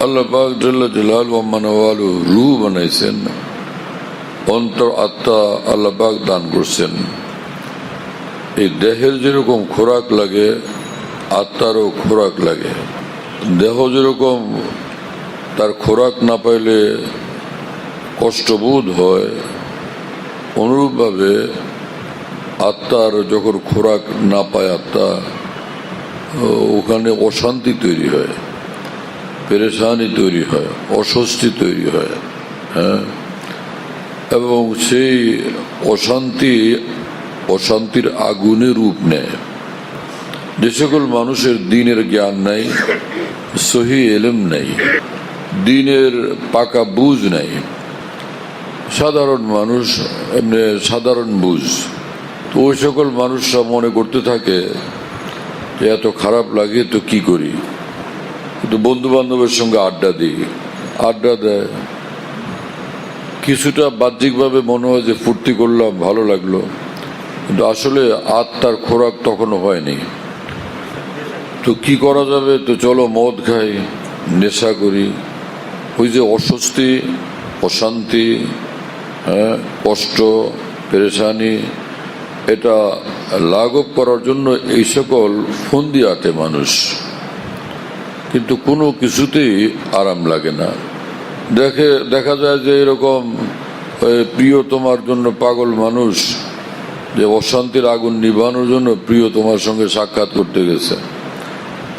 আল্লাহ পাক জাল্লা জালালুহু ওয়া মানওয়ালু রূহ বানাইছেন, অন্তর আত্মা আল্লাহ পাক দান করছেন। এই দেহের যেরকম খোরাক লাগে আত্মারও খোরাক লাগে। দেহ যেরকম তার খোরাক না পাইলে কষ্টবোধ হয়, অনুরূপভাবে আত্মার যখন খোরাক না পায় আত্মা, ওখানে অশান্তি তৈরি হয়, পেরেশানি তৈরি হয়, অস্বস্তি তৈরি হয়। হ্যাঁ, এবং সেই অশান্তির আগুনে রূপ নেয়। যে সকল মানুষের দ্বীনের জ্ঞান নাই, সহি ইলম নাই, দ্বীনের পাকা বুঝ নাই, সাধারণ মানুষ, এমনি সাধারণ বুঝ, তো ওই সকল মানুষরা মনে করতে থাকে যে এত খারাপ লাগে তো কি করি, কিন্তু বন্ধু বান্ধবের সঙ্গে আড্ডা দেয়, কিছুটা বাহ্যিকভাবে মনে হয় যে ফুর্তি করলাম, ভালো লাগলো, কিন্তু আসলে আত্মার খোরাক তখনও হয়নি। তো কি করা যাবে, তো চলো মদ খাই, নেশা করি। ওই যে অস্বস্তি, অশান্তি, হ্যাঁ, কষ্ট, পেরেশানি, এটা লাঘব করার জন্য এই সকল ফন্দি আটে মানুষ, কিন্তু কোনো কিছুতেই আরাম লাগে না। দেখা যায় যে এরকম প্রিয় তোমার জন্য পাগল মানুষ, যে অশান্তির আগুন নিভানোর জন্য প্রিয় তোমার সঙ্গে সাক্ষাৎ করতে গেছে,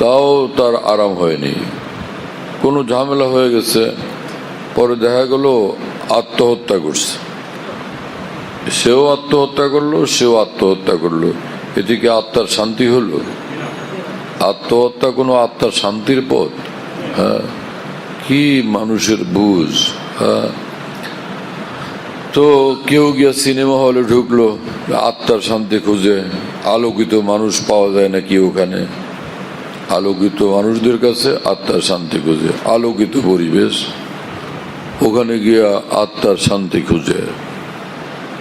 তাও তার আরাম হয়নি, কোনো ঝামেলা হয়ে গেছে, পরে দেখা গেল আত্মহত্যা করছে, সেও আত্মহত্যা করলো। এদিকে আত্মার শান্তি হলো? আত্মহত্যা কোনো আত্মার শান্তির পথ? হ্যাঁ, কি মানুষের বুঝ। হ্যাঁ, তো কেউ গিয়া সিনেমা হলে ঢুকলো আত্মার শান্তি খুঁজে, আলোকিত মানুষ পাওয়া যায় নাকি ওখানে, আলোকিত মানুষদের কাছে আত্মার শান্তি খুঁজে, আলোকিত পরিবেশ, ওখানে গিয়া আত্মার শান্তি খুঁজে,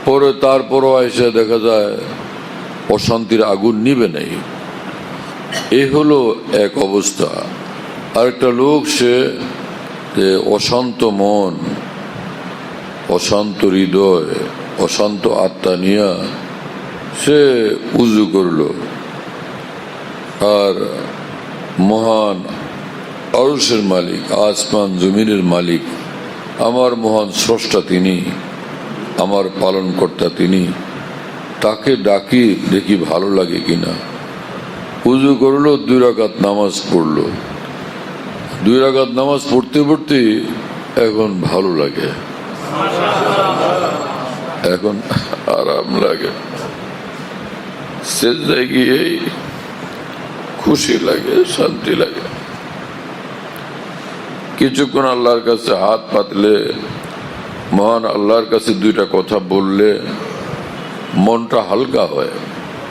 পরে তারপরও এসে দেখা যায় অশান্তির আগুন নিবে নেই। এই হলো এক অবস্থা। আরেকটা লোক, সে যে অশান্ত মন, অশান্ত হৃদয়, অশান্ত আত্মা নিয়া সে উজু করলো, আর মহান আরশের মালিক, আসমান জমিনের মালিক, আমার মহান স্রষ্টা তিনি, আমার পালন কর্তা তিনি, তাকে ডাকি দেখি ভালো লাগে কিনা। উজু করলো, 2 রাকাত নামাজ পড়লো, 2 রাকাত নামাজ পড়তে পড়তে এখন ভালো লাগে, এখন আরাম লাগে, সেজদায় গিয়ে খুশি লাগে, শান্তি লাগে। কিছুক্ষণ আল্লাহর কাছে হাত পাতলে, মহান আল্লাহর কাছে 2টা কথা বললে মনটা হালকা হয়,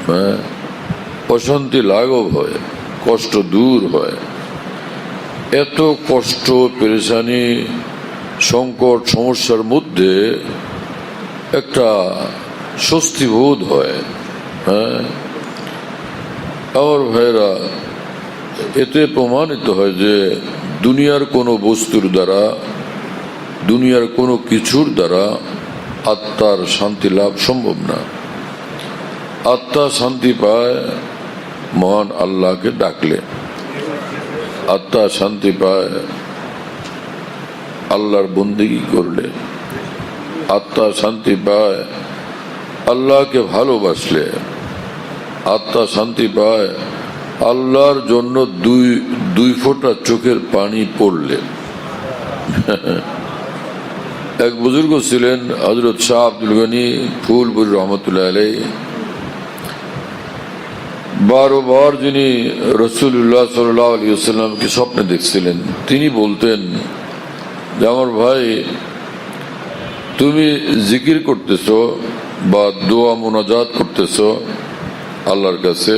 হ্যাঁ, অশান্তি লাঘব হয়, কষ্ট দূর হয়। এত কষ্ট, পেরেশানি, সংকট, সমস্যার মধ্যে একটা স্বস্তি বোধ হয়। হ্যাঁ, আমার ভাইরা, এতে প্রমাণিত হয় যে দুনিয়ার কোনো বস্তুর দ্বারা, দুনিয়ার কোনো কিছুর দ্বারা আত্মার শান্তি লাভ সম্ভব না। আত্মা শান্তি পায় মহান আল্লাহকে ডাকলে, আত্মা শান্তি পায় আল্লাহর বন্দেগী করলে, আত্মা শান্তি পায় আল্লাহকে ভালোবাসলে, আত্মা শান্তি পায় আল্লাহর জন্য দুই ফোঁটা চোখের পানি পড়লে। এক বুজুর্গ ছিলেন হযরত শাহ আব্দুল গনি ফুলপুরি রহমতুল্লাহ আলাইহি, 12 বার যিনি রাসূলুল্লাহ সাল্লাল্লাহু আলাইহি ওয়াসাল্লামকে স্বপ্নে দেখছিলেন, তিনি বলতেন যে আমার ভাই, তুমি জিকির করতেছো বা দোয়া মুনাজাত করতেছো আল্লাহর কাছে,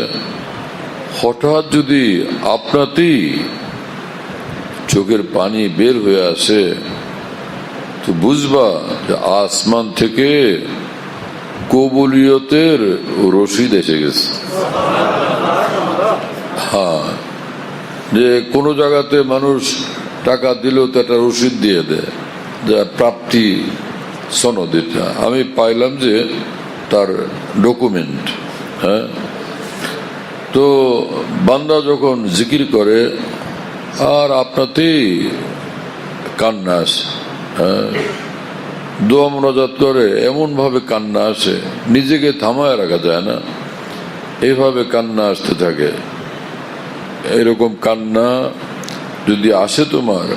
হঠাৎ যদি আপনাতেই চোখের পানি বের হয়ে আসে, তো বুঝবা যে আসমান থেকে কবুলিয়তের রশিদ এসে গেছে। হ্যাঁ, যে কোনো জায়গাতে মানুষ টাকা দিলেও তো একটা রসিদ দিয়ে দেয়, যে প্রাপ্তি সনদ এটা আমি পাইলাম, যে তার ডকুমেন্ট। হ্যাঁ, তো বান্দা যখন জিকির করে আর আপনাতেই কান্না আসে, হ্যাঁ, দোয়া মোনাজাত করে এমন ভাবে কান্না আসে, নিজেকে থামায় রাখা যায় না, এইভাবে কান্না আসতে থাকে। এরকম কান্না যদি আসে তোমার,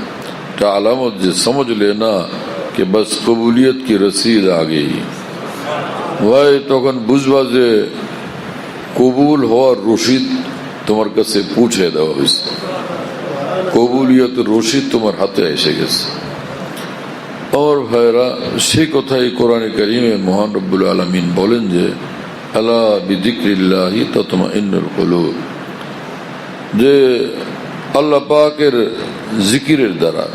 তা আলামত যে সমঝ লেনা कि बस कबूलियत की रसीद आ गई। ভাই তখন বুঝবা যে কবুল হওয়ার রশিদ তোমার কাছে পৌঁছে দেওয়া হয়েছে, কবুলিয়তের রশিদ তোমার হাতে এসে গেছে। আমার ভাইরা, সেই কথাই কোরআনে কারিমে মহান রব্বুল আলামিন বলেন যে আলা বিযিকরিল্লাহি তাতমাইন্নুল কুলুব, যে আল্লাহ পাকের জিকিরের দ্বারা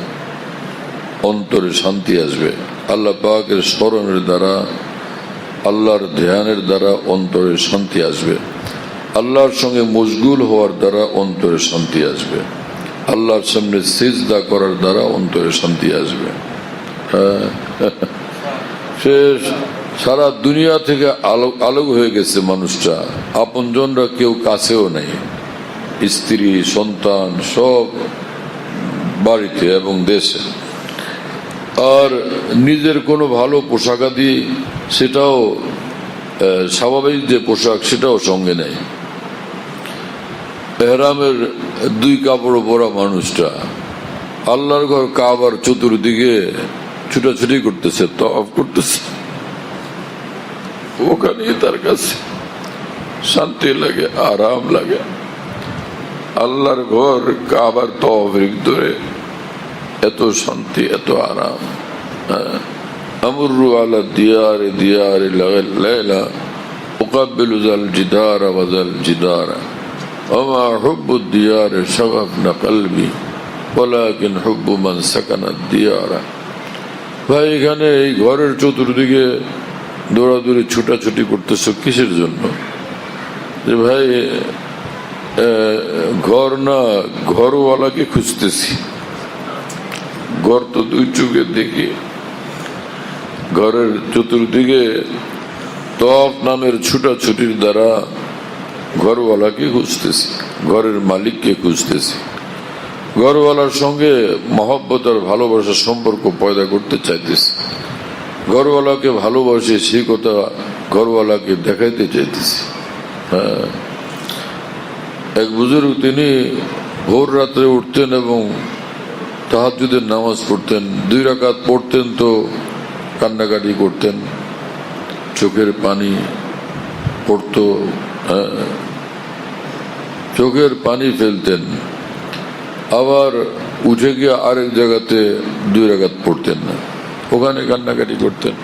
অন্তরে শান্তি আসবে, আল্লাহ পাকের স্মরণের দ্বারা, আল্লাহর ধ্যানের দ্বারা অন্তরে শান্তি আসবে, আল্লাহর সঙ্গে মশগুল হওয়ার দ্বারা অন্তরে শান্তি আসবে, আল্লাহর সামনে সিজদা করার দ্বারা অন্তরে শান্তি আসবে। হ্যাঁ, সে সারা দুনিয়া থেকে আলোক হয়ে গেছে মানুষটা, আপনজনরা কেউ কাছেও নেই, স্ত্রী সন্তান সব বাড়িতে এবং দেশে। আর নিজের কোনো ভালো পোশাক আদি, সেটাও স্বাভাবিক যে পোশাক, সেটাও সঙ্গে নেই। এহরামের 2 কাপড় পরা মানুষটা আল্লাহর ঘর কাবার চতুর্দিকে ছুটাছুটি করতেছে, তওয়াফ করতেছে, ওখানেই তার কাছে শান্তি লাগে, আরাম লাগে। আল্লাহর ঘর কাবার তওয়াফের ভিতরে এত শান্তি, এত আরাম। আমরু আলা দিয়ারে দিয়ারে লাইলা উকাব্বিলু যাল জিদারা ওয়া যাল জিদারা ওয়া হুব্বু দিয়ারে শাগাফনা কলবি ওয়ালাকিন হুব্বু মান সাকানা দিয়ারা। ভাই, এখানে এই ঘরের চতুর্দিকে দৌড়াদৌড়ি ছুটাছুটি করতেছ কিসের জন্য? যে ভাই, ঘর না, ঘরওয়ালাকে খুঁজতেছি। ঘর তো 2 চোখে দেখি, ঘরের চতুর্দিকে তওয়াফ নামের ছুটাছুটির দ্বারা ঘরওয়ালাকে খুঁজতেছি, ঘরের মালিককে খুঁজতেছি, ঘরওয়ালার সঙ্গে মহব্বত আর ভালোবাসার সম্পর্ক পয়দা করতে চাইতেছি, ঘরওয়ালাকে ভালোবাসে সেই কথা ঘরওয়ালাকে দেখাইতে চাইতেছি। হ্যাঁ, এক বুজুর্গ, তিনি ভোর রাত্রে উঠতেন এবং তাহাজ্জুদের নামাজ পড়তেন, 2 রাকাত পড়তেন তো কান্নাকাটি করতেন, চোখের পানি পড়তো, চোখের পানি ফেলতেন, আবার উঠে গিয়ে আরেক জায়গাতে 2 রাকাত পড়তেন না, ওখানে কান্নাকাটি করতেন।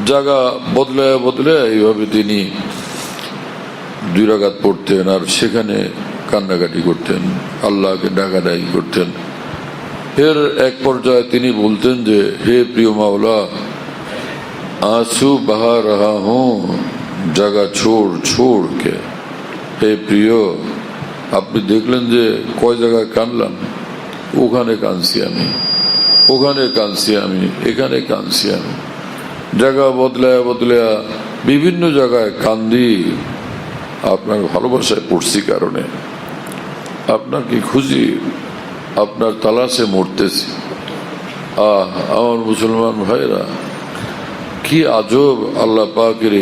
জায়গা বদলায় বদলায় এইভাবে তিনি 2 রাকাত পড়তেন আর সেখানে কান্নাকাটি করতেন, আল্লাহকে ডাকাডাকি করতেন। এর এক পর্যায়ে তিনি বলতেন যে, হে প্রিয় মাওলা, आंसू बहा रहा हूं जगह छोड़ छोड़ के। হে প্রিয়, আপনি দেখলেন যে কয় জায়গায় কানলাম, ওখানে কানছি আমি, ওখানে কানছি আমি, এখানে কানছি আমি, জায়গা বদলায়া বদলায়া বিভিন্ন জায়গায় কান্দি, আপনার ভালোবাসায় পড়ছি কারণে, আপনার কি খুঁজি, আপনার তালাশে মরতেছি। আমার মুসলমান ভাইরা, কি আজব আল্লাহ পাকের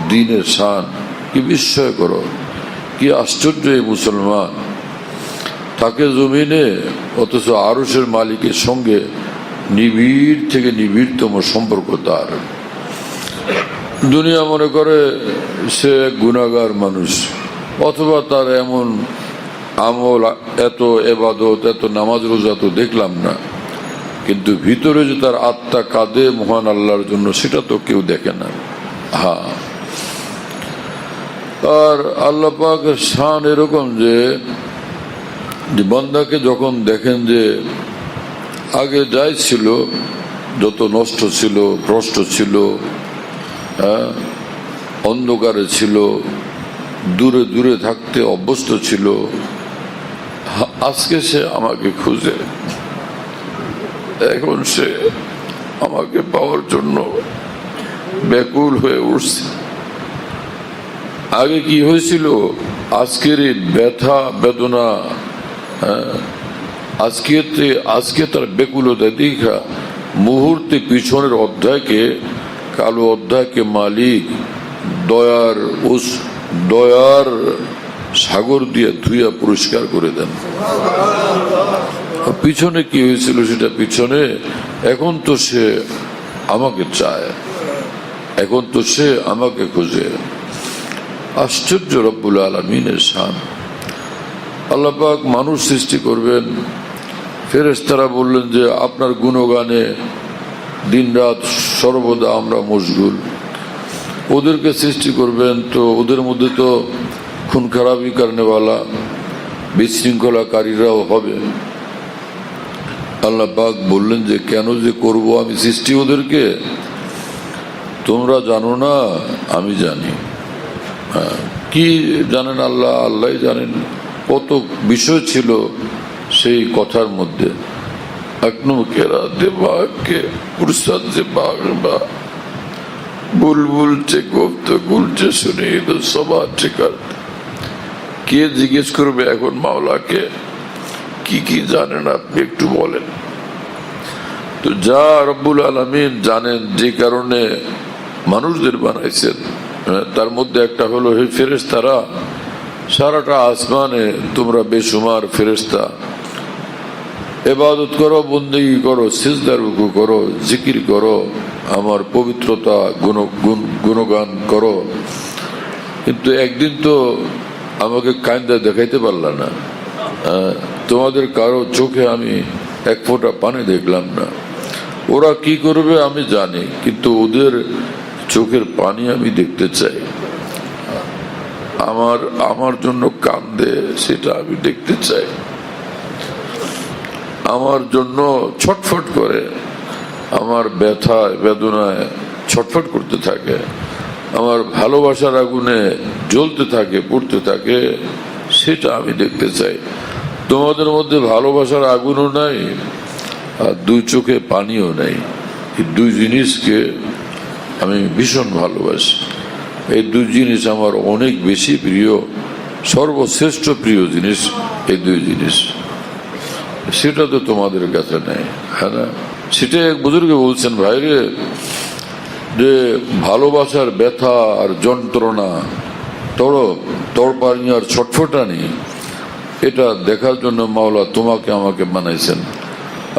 দ্বীনের শান, কি বিস্ময়কর, কি আশ্চর্য এই মুসলমান। তাকে জমিনে, অথচ আরশের মালিকের সঙ্গে নিবিড় থেকে নিবিড়তম সম্পর্ক তার। দুনিয়া মনে করে সে এক গুনাহগার মানুষ, অথবা তার এমন আমল, এত ইবাদত, এত নামাজ রোজা তো দেখলাম না, কিন্তু ভিতরে যে তার আত্মা কাঁদে মহান আল্লাহর জন্য, সেটা তো কেউ দেখে না। হ্যাঁ, আর আল্লাহ পাকের শান এরকম যে বান্দাকে যখন দেখেন যে আগে যাই ছিল, যত নষ্ট ছিল, ভ্রষ্ট ছিল, অন্ধকারে ছিল, দূরে দূরে থাকতে অভ্যস্ত ছিল, আজকে সে আমাকে খুঁজে, এখন সে আমাকে পাওয়ার জন্য ব্যাকুল হয়ে উঠছে। আগে কি হয়েছিল, আজকের এই ব্যথা বেদনা, আজকে তার ব্যাকুলতা দেখা মুহূর্তে পিছনের অধ্যায়কে, কালো অধ্যায়কে মালিক দয়ার সাগর দিয়ে ধুইয়া পরিষ্কার করে দেন। পিছনে কি হয়েছিল সেটা পিছনে, এখন তো সে আমাকে চায়, এখন তো সে আমাকে খোঁজে। আশ্চর্য রব্বুল আলামিনের শান। আল্লাহ পাক মানুষ সৃষ্টি করবেন, ফেরেশতারা বললেন যে আপনার গুণগানে দিনরাত সর্বদা আমরা মশগুল। ওদেরকে সৃষ্টি করবেন তো ওদের মধ্যে তো খুন খারাপি কারণেওয়ালা বিশৃঙ্খলাকারীরাও হবে। আল্লাহ পাক বললেন যে কেন যে করব আমি সৃষ্টি ওদেরকে, তোমরা জানো না, আমি জানি। কি জানেন আল্লাহ, আল্লাহ জানেন। কত বিষয় ছিল সেই কথার মধ্যে। কে জিজ্ঞেস করবে এখন মাওলাকে কি কি জানেন আপনি একটু বলেন। তো যা রব্বুল আলামিন জানেন, যে কারণে মানুষদের বানাইছেন, তার মধ্যে একটা হলো হে ফেরেশতারা, সারাটা আসমানে তোমরা বেশুমার ফেরেশতা, ইবাদত করো, বন্দেগী করো, সিজদা রুকু করো, জিকির করো, আমার পবিত্রতা গুণগান করো। কিন্তু একদিন তো আমাকে কাইন্দা দেখাইতে পারলা না, তোমাদের কারো চোখে আমি এক ফোঁটা পানি দেখলাম না। ওরা কি করবে আমি জানি, কিন্তু ওদের চোখের পানি আমি দেখতে চাই। আমার জন্য কান্দে, সেটা আমি দেখতে চাই। আমার জন্য ছটফট করে, আমার ব্যথায় বেদনায় ছটফট করতে থাকে, আমার ভালোবাসার আগুনে জ্বলতে থাকে, পড়তে থাকে, সেটা আমি দেখতে চাই। তোমাদের মধ্যে ভালোবাসার আগুনও নাই আর দুই চোখে পানিও নাই। এই দুই জিনিসকে আমি ভীষণ ভালোবাসি। এই দুই জিনিস আমার অনেক বেশি প্রিয়, সর্বশ্রেষ্ঠ প্রিয় জিনিস এই দুই জিনিস। সেটা তো তোমাদের কাছে নেই, হ্যাঁ না? সেটা এক বুজুর্গে বলছেন, ভাইরে, যে ভালোবাসার ব্যথা আর যন্ত্রণা, তড়পানি আর ছটফটানি, এটা দেখার জন্য মাওলা তোমাকে আমাকে বানাইছেন।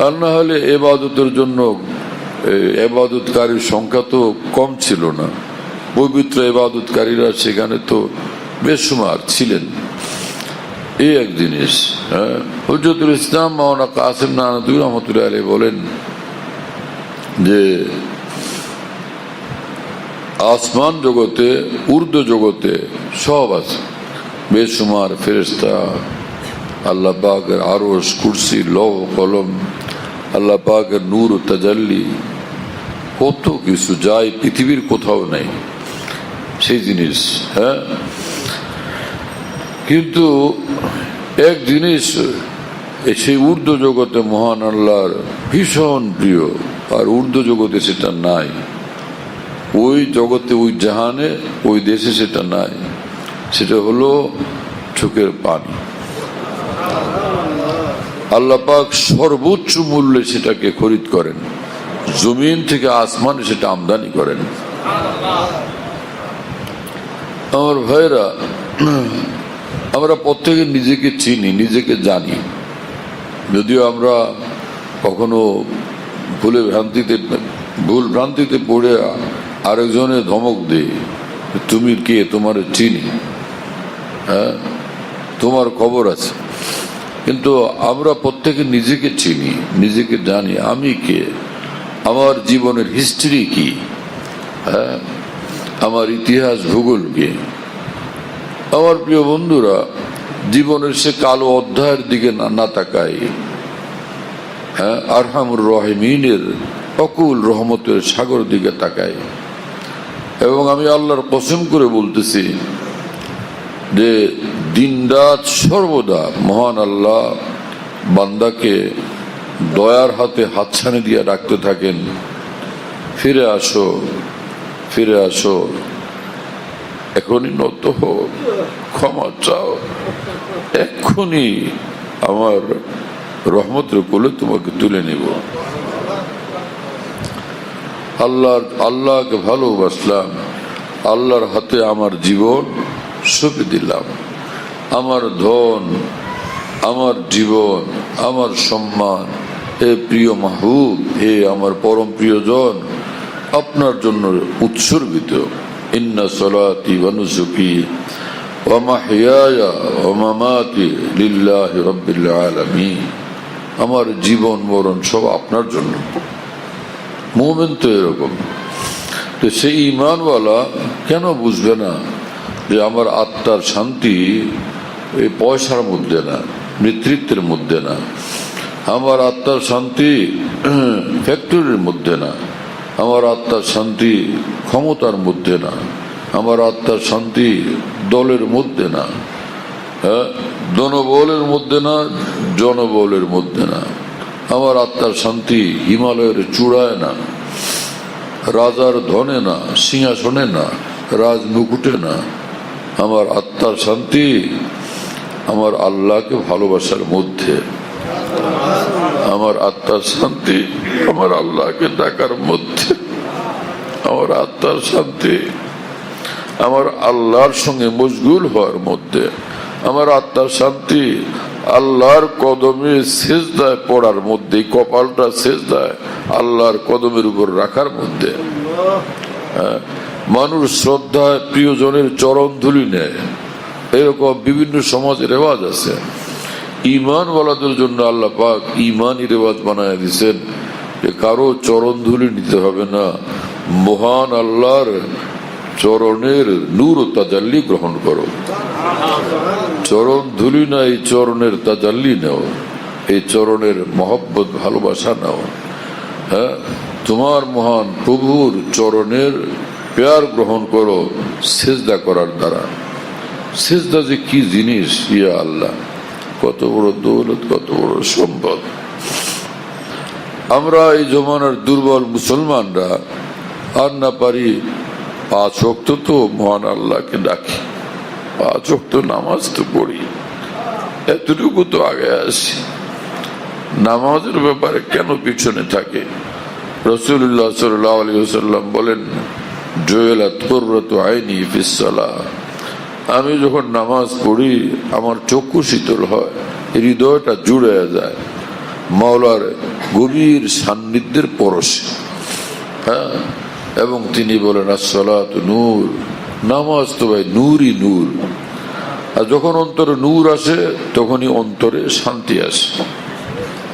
আর না হলে ইবাদতের জন্য ইবাদতকারীর সংখ্যা তো কম ছিল না। পবিত্র ইবাদতকারীরা সেখানে তো বেশুমার ছিলেন। এই এক জিনিস। হুজ্জতুল ইসলাম মাওলানা কাসিম নানুতুল্লাহ রহমতুল্লাহ আলাইহি বলেন যে আসমান জগতে, উর্দু জগতে সব আছে, বেশুমার ফেরেশতা, আল্লাহ পাকের আরশ, কুরসি, লৌহ কলম, আল্লাহ পাকের নূর ও তাজাল্লি, কত কিছু যায় পৃথিবীর কোথাও নাই সেই জিনিস। হ্যাঁ, কিন্তু এক জিনিস সেই উর্দু জগতে মহান আল্লাহর ভীষণ প্রিয়, আর উর্দু জগতে সেটা নাই। ওই জগতে, ওই জাহানে, ওই দেশে সেটা নাই। সেটা হলো চোখের পানি। আল্লাহ পাক সর্বোচ্চ মূল্যে সেটাকে খরিদ করেন, জমিন থেকে আসমানে সেটা আমদানি করেন। আমার ভাইরা, আমরা প্রত্যেকে নিজেকে চিনি, নিজেকে জানি। যদিও আমরা কখনো ভুল ভ্রান্তিতে পড়ে আরেকজনে ধমক দেই, তুমি কে, তোমার চিনি, হ্যাঁ, তোমার খবর আছে। কিন্তু আমরা প্রত্যেকে নিজেকে চিনি, নিজেকে জানি, আমি কে, আমার জীবনের হিস্ট্রি কি, হ্যাঁ, আমার ইতিহাস ভূগোল কি। আমার প্রিয় বন্ধুরা, জীবনের সে কালো অধ্যায়ের দিকে না তাকাই, হ্যাঁ, আরহামুর রহিমিনের অকুল রহমতের সাগর দিকে তাকাই। এবং আমি আল্লাহর কসম করে বলতেছি যে দিনরাত সর্বদা মহান আল্লাহ বান্দাকে দয়ার হাতে হাতছানি দিয়ে রাখতে থাকেন, ফিরে আসো, ফিরে আসো, এখনই নত হও, ক্ষমা চাও, এক্ষুনি আমার রহমতের কোলে তোমাকে তুলে নিব। আল্লাহকে ভালোবাসলাম, আল্লাহর হাতে আমার জীবন সঁপে দিলাম, আমার ধন, আমার জীবন, আমার সম্মান, হে প্রিয় মাহবুব, হে আমার পরম প্রিয়জন, আপনার জন্য উৎসর্গিত। ইন্না সলাতি ওয়া নুসুকি ওয়া মাহইয়ায়া ওয়া মামাতি লিল্লাহি রাব্বিল আলামিন। আমার জীবন মরণ সব আপনার জন্য। মুমিন তো এরকম। তো সেই ঈমানওয়ালা কেন বুঝবে না যে আমার আত্মার শান্তি এই পয়সার মধ্যে না, নেতৃত্বের মধ্যে না, আমার আত্মার শান্তি ফ্যাক্টরির মধ্যে না, আমার আত্মার শান্তি ক্ষমতার মধ্যে না, আমার আত্মার শান্তি দলের মধ্যে না, দনবলের মধ্যে না, জনবলের মধ্যে না, আমার আত্মার শান্তি হিমালয়ের চূড়ায় না, রাজার ধনে না, সিংহাসনে না, রাজমুকুটে না। আমার আত্মার শান্তি আমার আল্লাহকে ভালোবাসার মধ্যে, আমার আত্মার শান্তি আমার আল্লাহকে ডাকার মধ্যে, আমার আত্মার শান্তি আমার আল্লাহর সঙ্গে মশগুল হওয়ার মধ্যে, আমার আত্মার শান্তি আল্লাহর কদমে সেজদায় পড়ার মধ্যে, কপালটা সেজদায় আল্লাহর কদমের উপর রাখার মধ্যে। মানুষ শ্রদ্ধায় প্রিয়জনের চরণ ধুলি নেয়, এরকম বিভিন্ন সমাজের রেওয়াজ আছে। ঈমানওয়ালাদের জন্য আল্লাহ পাক ঈমানি রেওয়াজ বানায় দিয়েছেন যে কারো চরণ ধুলি নিতে হবে না, মহান আল্লাহর চরণের নূর ও তাজাল্লি গ্রহণ করো। চরণ ধুলি না, এই চরণের তাজাল্লি নাও, এই চরণের মহব্বত ভালোবাসা নাও। হ্যাঁ, তোমার মহান প্রভুর চরণের প্যার গ্রহণ করো সেজদা করার দ্বারা। সেজদা যে কি জিনিস, ইয়া আল্লাহ, কত বড় দৌলত, কত বড় সম্পদ। আমরা এই জমানার দুর্বল মুসলমানরা আর না পারি 5 ওয়াক্ত তো মহান আল্লাহকে ডাকি, 5 ওয়াক্ত নামাজ তো পড়ি, এতটুকু তো আগে আসি। নামাজের ব্যাপারে কেন পিছনে থাকে? রাসূলুল্লাহ সাল্লাল্লাহু আলাইহি ওয়াসাল্লাম বলেন, জুইলাত কুররাতু আইনি ফিস সালাহ। আমি যখন নামাজ পড়ি আমার চক্ষু শীতল হয়, হৃদয়টা জুড়ে যায় মাওলার গভীর সান্নিধ্যের পরশে। হ্যাঁ, এবং তিনি বলেন আসসালাতু নূর, নামাজ তো ভাই নূরই নূর। আর যখন অন্তরে নূর আসে তখনই অন্তরে শান্তি আসে।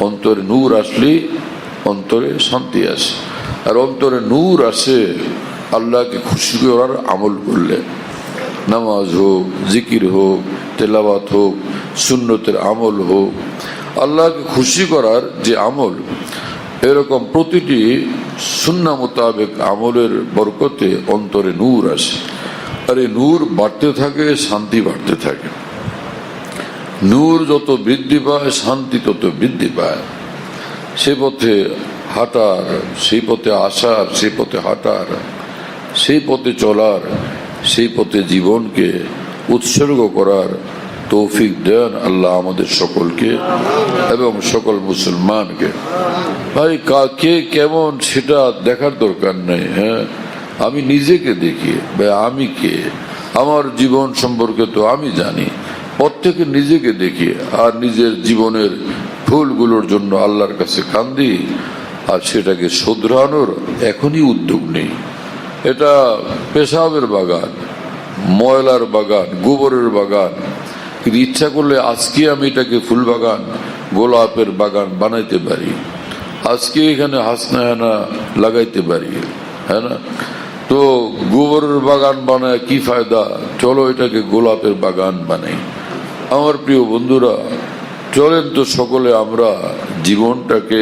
অন্তরে নূর আসলে অন্তরে শান্তি আসে। আর অন্তরে নূর আসে আল্লাহকে খুশি করার আমল করলে, নামাজ হোক, জিকির হোক, তেলাওয়াত হোক, সুন্নতের আমল হোক, আল্লাহকে খুশি করার যে আমল, এরকম প্রতিটি সুন্নাহ মোতাবেক আমলের বরকতে অন্তরে নূর আসে। আর এই নূর বাড়তে থাকে, শান্তি বাড়তে থাকে। নূর যত বৃদ্ধি পায় শান্তি তত বৃদ্ধি পায়। সে পথে হাঁটার, সেই পথে আসার, সেই পথে হাঁটার, সেই পথে চলার, সেই পথে জীবনকে উৎসর্গ করার তৌফিক দেন আল্লাহ আমাদের সকলকে এবং সকল মুসলমানকে। ভাই, কাকে কেমন সেটা দেখার দরকার নেই। হ্যাঁ, আমি নিজেকে দেখি, ভাই আমি কে, আমার জীবন সম্পর্কে তো আমি জানি। প্রত্যেকে নিজেকে দেখি আর নিজের জীবনের ভুলগুলোর জন্য আল্লাহর কাছে কান্দি, আর সেটাকে শুধরানোর এখনই উদ্যোগ নেই। এটা পেশাবের বাগান, ময়লার বাগান, গোবরের বাগান, কিন্তু ইচ্ছা করলে আজকে আমি এটাকে ফুল বাগান, গোলাপের বাগান বানাইতে পারি, আজকে এখানে হাসনাহানা লাগাইতে পারি। হ্যাঁ না? তো গোবরের বাগান বানায় কি ফায়দা? চলো এটাকে গোলাপের বাগান বানাই। আমার প্রিয় বন্ধুরা, চলেন তো সকলে আমরা জীবনটাকে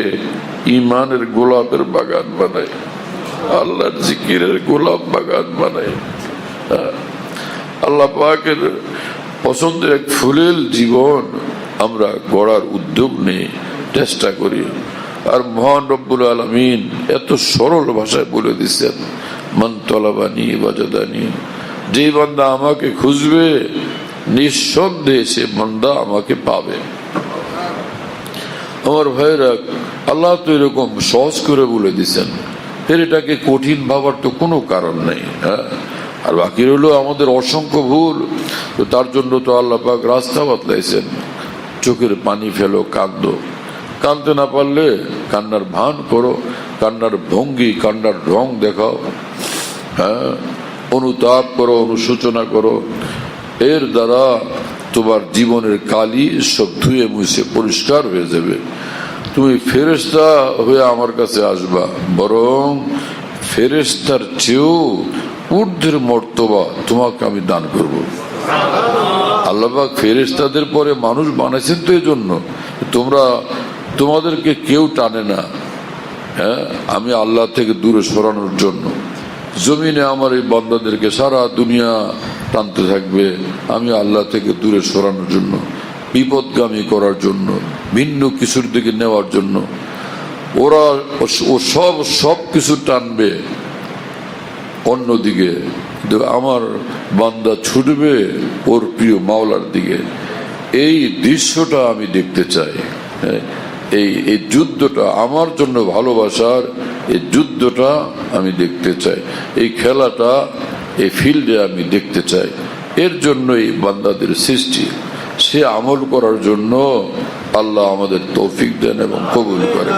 ইমানের গোলাপের বাগান বানাই, আল্লাহর জিকিরের গোলাপ বাগান বানাই। আল্লাহ পাকের পছন্দের এক ফুলের জীবন আমরা গড়ার উদ্যোগ নিয়ে চেষ্টা করি। আর মহান রব্বুল আলামিন এত সরল ভাষায় বলে দিচ্ছেন, মান তলাবানি ওয়াজাদানি, যে বান্দা আমাকে খুঁজবে নিঃসন্দেহে সে বান্দা আমাকে পাবে। আমার ভাইরা, আল্লাহ তো এরকম সহজ করে বলে দিচ্ছেন, ফের এটাকে কঠিন ভাবার তো কোনো কারণ নেই। হ্যাঁ, আর বাকি হলো আমাদের অসংখ্য ভুল। তো তার জন্য তো আল্লাহ পাক রাস্তা বাতলাইছেন, চোখের পানি ফেলো, কাঁদো, কাঁদতে না পারলে কান্নার ভান করো, কান্নার ভঙ্গি, কান্নার রং দেখাও, হ্যাঁ, অনুতাপ করো, অনুশোচনা করো। এর দ্বারা তোমার জীবনের কালি সব ধুয়ে মুছে পরিষ্কার হয়ে যাবে। তুমি ফেরেশতা হয়ে আমার কাছে আসবা, বরং ফেরেশতার চেয়েও ঊর্ধ্বের মর্তবা তোমাকে আমি দান করব। আল্লাহ পাক ফেরেশতাদের পরে মানুষ বানাইছেন তো এই জন্য, তোমাদেরকে কেউ টানে না। হ্যাঁ, আমি আল্লাহ থেকে দূরে সরানোর জন্য। জমিনে আমার এই বান্দাদেরকে সারা দুনিয়া টানতে থাকবে, আমি আল্লাহ থেকে দূরে সরানোর জন্য, বিপদগামী করার জন্য, ভিন্ন কিছুর দিকে নেওয়ার জন্য। ওরা সব কিছু টানবে অন্যদিকে, আমার বান্দা ছুটবে ওর প্রিয় মাওলার দিকে। এই দৃশ্যটা আমি দেখতে চাই। এই যুদ্ধটা আমার জন্য ভালোবাসার, এই যুদ্ধটা আমি দেখতে চাই, এই খেলাটা, এই ফিল্ডে আমি দেখতে চাই। এর জন্য এই বান্দাদের সৃষ্টি, সে আমল করার জন্য আল্লাহ আমাদের তৌফিক দেন এবং কবুল করেন।